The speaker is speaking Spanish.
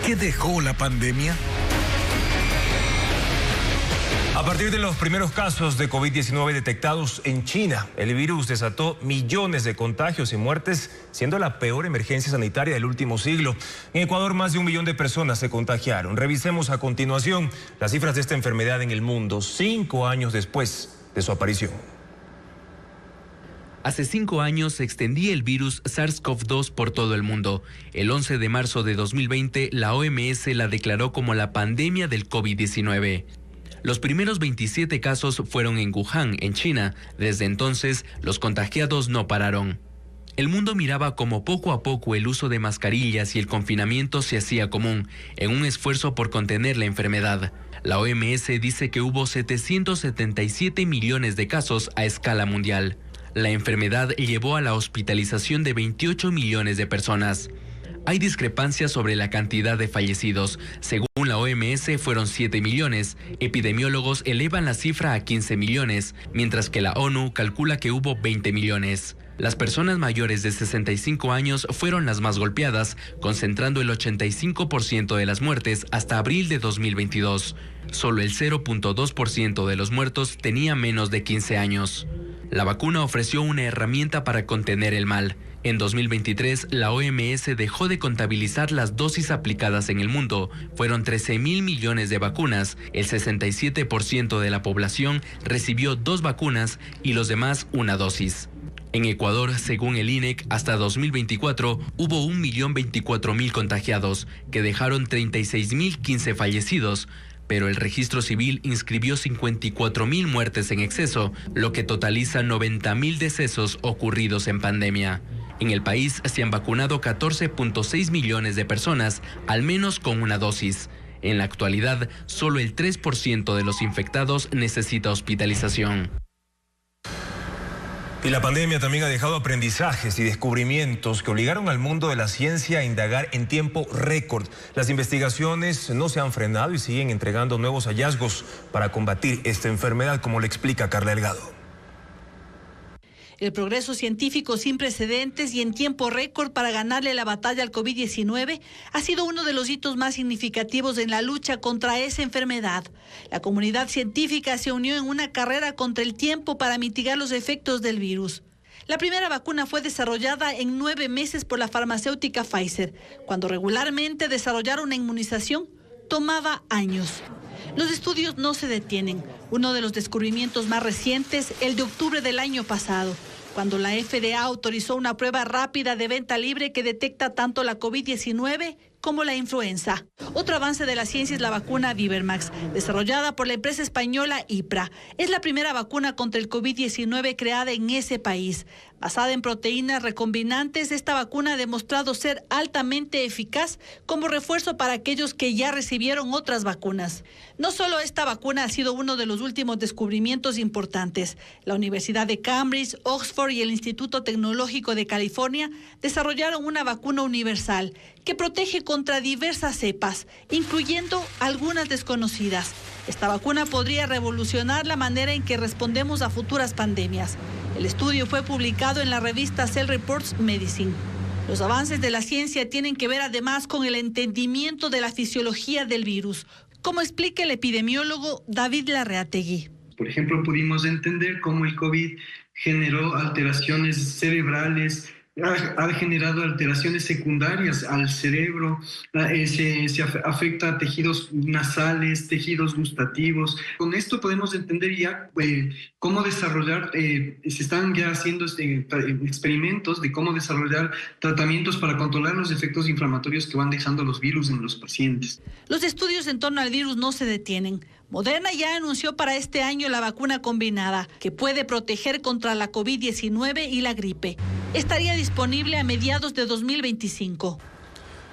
¿Qué dejó la pandemia? A partir de los primeros casos de COVID-19 detectados en China, el virus desató millones de contagios y muertes, siendo la peor emergencia sanitaria del último siglo. En Ecuador, más de 1 millón de personas se contagiaron. Revisemos a continuación las cifras de esta enfermedad en el mundo, 5 años después de su aparición. Hace 5 años se extendía el virus SARS-CoV-2 por todo el mundo. El 11 de marzo de 2020, la OMS la declaró como la pandemia del COVID-19. Los primeros 27 casos fueron en Wuhan, en China. Desde entonces, los contagiados no pararon. El mundo miraba como poco a poco el uso de mascarillas y el confinamiento se hacía común, en un esfuerzo por contener la enfermedad. La OMS dice que hubo 777 millones de casos a escala mundial. La enfermedad llevó a la hospitalización de 28 millones de personas. Hay discrepancias sobre la cantidad de fallecidos. Según la OMS, fueron 7 millones. Epidemiólogos elevan la cifra a 15 millones, mientras que la ONU calcula que hubo 20 millones. Las personas mayores de 65 años fueron las más golpeadas, concentrando el 85% de las muertes hasta abril de 2022. Solo el 0.2% de los muertos tenía menos de 15 años. La vacuna ofreció una herramienta para contener el mal. En 2023, la OMS dejó de contabilizar las dosis aplicadas en el mundo. Fueron 13.000 millones de vacunas. El 67% de la población recibió 2 vacunas y los demás una dosis. En Ecuador, según el INEC, hasta 2024 hubo 1.024.000 contagiados, que dejaron 36.015 fallecidos. Pero el registro civil inscribió 54.000 muertes en exceso, lo que totaliza 90.000 decesos ocurridos en pandemia. En el país se han vacunado 14.6 millones de personas, al menos con una dosis. En la actualidad, solo el 3% de los infectados necesita hospitalización. Y la pandemia también ha dejado aprendizajes y descubrimientos que obligaron al mundo de la ciencia a indagar en tiempo récord. Las investigaciones no se han frenado y siguen entregando nuevos hallazgos para combatir esta enfermedad, como le explica Carla Delgado. El progreso científico sin precedentes y en tiempo récord para ganarle la batalla al COVID-19 ha sido uno de los hitos más significativos en la lucha contra esa enfermedad. La comunidad científica se unió en una carrera contra el tiempo para mitigar los efectos del virus. La primera vacuna fue desarrollada en 9 meses por la farmacéutica Pfizer, cuando regularmente desarrollar una inmunización tomaba años. Los estudios no se detienen. Uno de los descubrimientos más recientes, el de octubre del año pasado, cuando la FDA autorizó una prueba rápida de venta libre que detecta tanto la COVID-19 como la influenza. Otro avance de la ciencia es la vacuna Vivermax, desarrollada por la empresa española IPRA. Es la primera vacuna contra el COVID-19 creada en ese país. Basada en proteínas recombinantes, esta vacuna ha demostrado ser altamente eficaz como refuerzo para aquellos que ya recibieron otras vacunas. No solo esta vacuna ha sido uno de los últimos descubrimientos importantes. La Universidad de Cambridge, Oxford y el Instituto Tecnológico de California desarrollaron una vacuna universal que protege contra diversas cepas, incluyendo algunas desconocidas. Esta vacuna podría revolucionar la manera en que respondemos a futuras pandemias. El estudio fue publicado en la revista Cell Reports Medicine. Los avances de la ciencia tienen que ver además con el entendimiento de la fisiología del virus, como explica el epidemiólogo David Larreategui. Por ejemplo, pudimos entender cómo el COVID generó alteraciones cerebrales, ha generado alteraciones secundarias al cerebro, se afecta a tejidos nasales, tejidos gustativos. Con esto podemos entender ya cómo desarrollar, se están ya haciendo experimentos de cómo desarrollar tratamientos para controlar los efectos inflamatorios que van dejando los virus en los pacientes. Los estudios en torno al virus no se detienen. Moderna ya anunció para este año la vacuna combinada, que puede proteger contra la COVID-19 y la gripe. Estaría disponible a mediados de 2025.